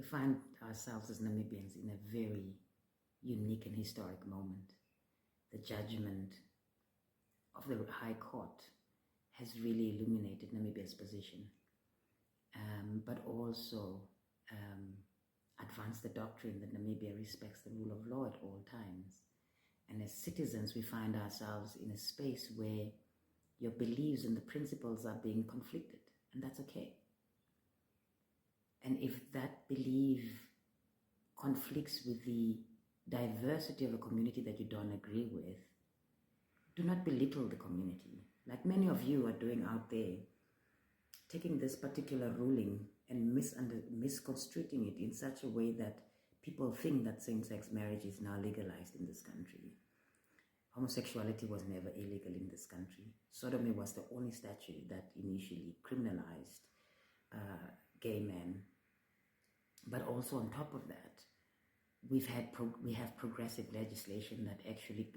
We find ourselves as Namibians in a very unique and historic moment. The judgment of the High Court has really illuminated Namibia's position, but also advanced the doctrine that Namibia respects the rule of law at all times. And as citizens, we find ourselves in a space where your beliefs and the principles are being conflicted, and that's okay. And if that belief conflicts with the diversity of a community that you don't agree with, do not belittle the community. Like many of you are doing out there, taking this particular ruling and misconstruing it in such a way that people think that same-sex marriage is now legalized in this country. Homosexuality was never illegal in this country. Sodomy was the only statute that initially criminalized gay men. But also on top of that, we have progressive legislation that actually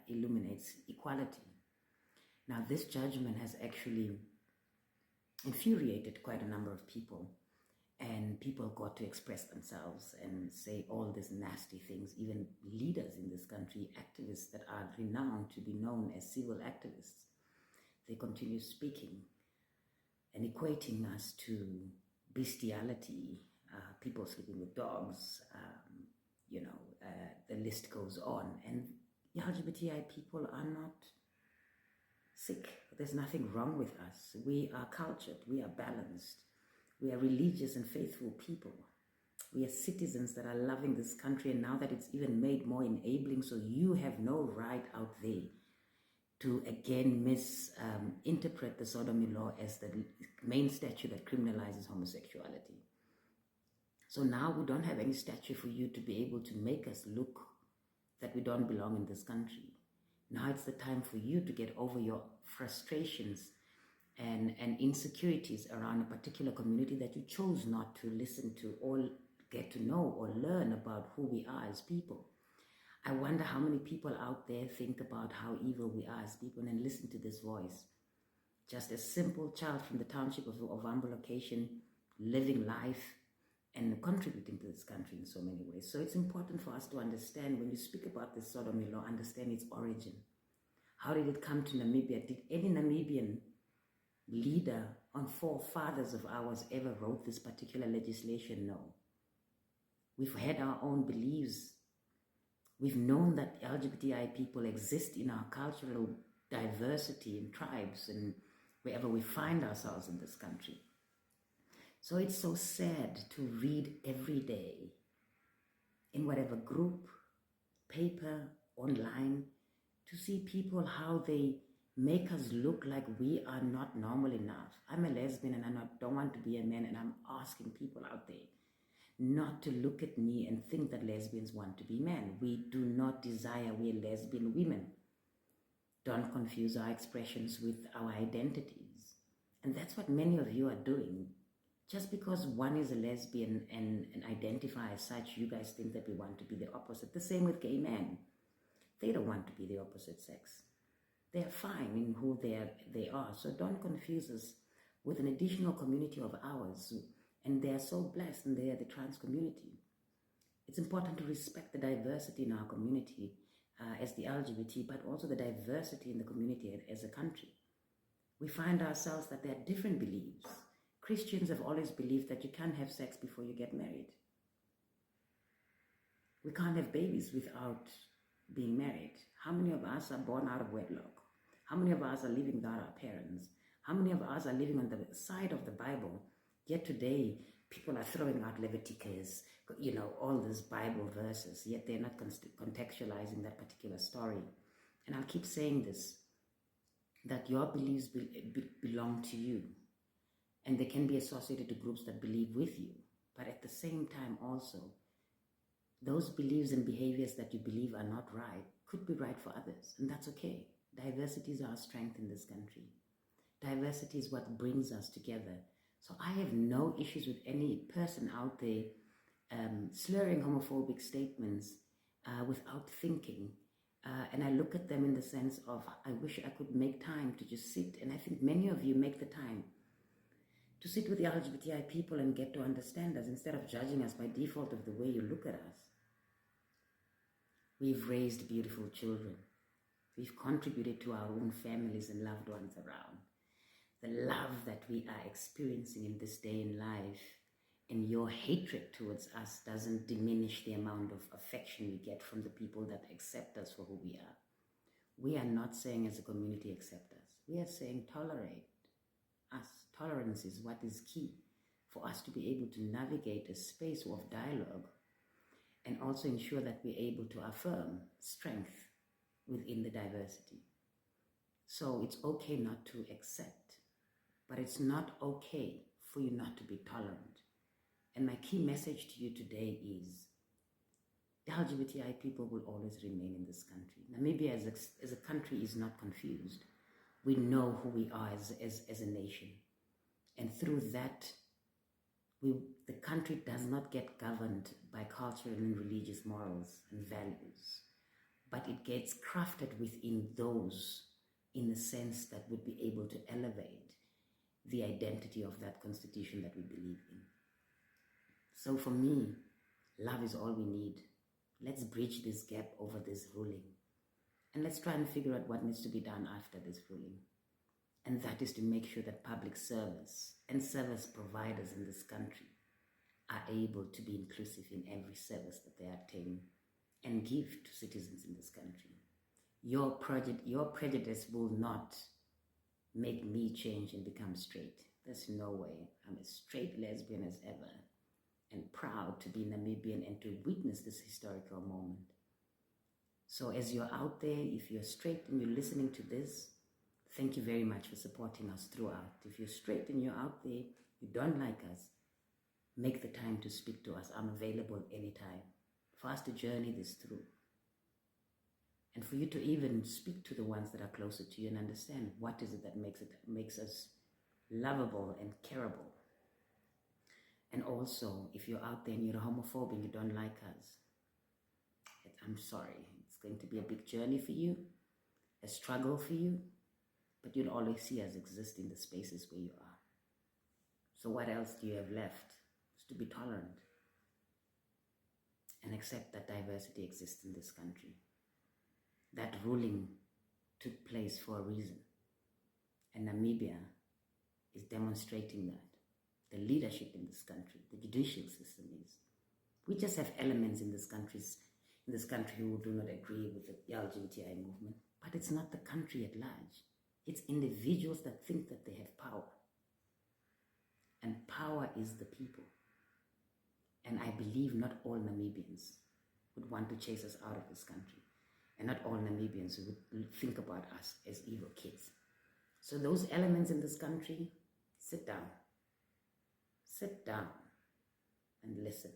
illuminates equality. Now, this judgment has actually infuriated quite a number of people, and people got to express themselves and say all these nasty things. Even leaders in this country, activists that are renowned to be known as civil activists, they continue speaking and equating us to bestiality, people sleeping with dogs, the list goes on. And LGBTI people are not sick. There's nothing wrong with us. We are cultured, we are balanced, we are religious and faithful people. We are citizens that are loving this country, and now that it's even made more enabling, so you have no right out there to again misinterpret the sodomy law as the main statute that criminalizes homosexuality. So now we don't have any statute for you to be able to make us look that we don't belong in this country. Now it's the time for you to get over your frustrations and insecurities around a particular community that you chose not to listen to or get to know or learn about who we are as people. I wonder how many people out there think about how evil we are as people and listen to this voice. Just a simple child from the township of Ovambo location, living life and contributing to this country in so many ways. So it's important for us to understand, when you speak about this sodomy law, understand its origin. How did it come to Namibia? Did any Namibian leader or forefathers of ours ever wrote this particular legislation? No. We've had our own beliefs. We've known that LGBTI people exist in our cultural diversity in tribes and wherever we find ourselves in this country. So it's so sad to read every day in whatever group, paper, online, to see people how they make us look like we are not normal enough. I'm a lesbian and I don't want to be a man, and I'm asking people out there not to look at me and think that lesbians want to be men. We do not desire, we are lesbian women. Don't confuse our expressions with our identities. And that's what many of you are doing. Just because one is a lesbian and identify as such, you guys think that we want to be the opposite. The same with gay men. They don't want to be the opposite sex. They're fine in who they are. So don't confuse us with an additional community of ours. And they are so blessed, and they are the trans community. It's important to respect the diversity in our community as the LGBT, but also the diversity in the community as a country. We find ourselves that there are different beliefs. Christians have always believed that you can't have sex before you get married. We can't have babies without being married. How many of us are born out of wedlock? How many of us are living without our parents? How many of us are living on the side of the Bible? Yet today, people are throwing out Leviticus, all these Bible verses, yet they're not contextualizing that particular story. And I'll keep saying this, that your beliefs belong to you. And they can be associated to groups that believe with you. But at the same time also, those beliefs and behaviors that you believe are not right could be right for others. And that's okay. Diversity is our strength in this country. Diversity is what brings us together. So I have no issues with any person out there slurring homophobic statements without thinking. And I look at them in the sense of, I wish I could make time to just sit. And I think many of you make the time to sit with the LGBTI people and get to understand us instead of judging us by default of the way you look at us. We've raised beautiful children. We've contributed to our own families and loved ones around. The love that we are experiencing in this day in life and your hatred towards us doesn't diminish the amount of affection we get from the people that accept us for who we are. We are not saying as a community accept us. We are saying tolerate us. Tolerance is what is key for us to be able to navigate a space of dialogue and also ensure that we're able to affirm strength within the diversity. So it's okay not to accept, but it's not okay for you not to be tolerant. And my key message to you today is the LGBTI people will always remain in this country. Namibia as a country is not confused. We know who we are as a nation. And through that, the country does not get governed by cultural and religious morals and values, but it gets crafted within those in the sense that would be able to elevate the identity of that constitution that we believe in. So for me, love is all we need. Let's bridge this gap over this ruling. And let's try and figure out what needs to be done after this ruling. And that is to make sure that public service and service providers in this country are able to be inclusive in every service that they obtain and give to citizens in this country. Your prejudice will not make me change and become straight. There's no way. I'm as straight lesbian as ever and proud to be Namibian and to witness this historical moment. So as you're out there, if you're straight and you're listening to this, thank you very much for supporting us throughout. If you're straight and you're out there, you don't like us, make the time to speak to us. I'm available anytime for us to journey this through. And for you to even speak to the ones that are closer to you and understand what is it that makes us lovable and careable. And also, if you're out there and you're a homophobe and you don't like us, I'm sorry. It's going to be a big journey for you, a struggle for you, but you'll always see us exist in the spaces where you are. So what else do you have left? Is to be tolerant and accept that diversity exists in this country. That ruling took place for a reason. And Namibia is demonstrating that. The leadership in this country, the judicial system is. We just have elements in this country who do not agree with the LGBTI movement, but it's not the country at large. It's individuals that think that they have power. And power is the people. And I believe not all Namibians would want to chase us out of this country. And not all Namibians would think about us as evil kids. So those elements in this country, sit down. Sit down and listen.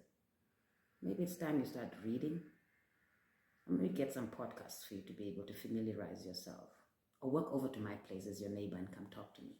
Maybe it's time you start reading. Or maybe get some podcasts for you to be able to familiarize yourself. Or walk over to my place as your neighbor and come talk to me.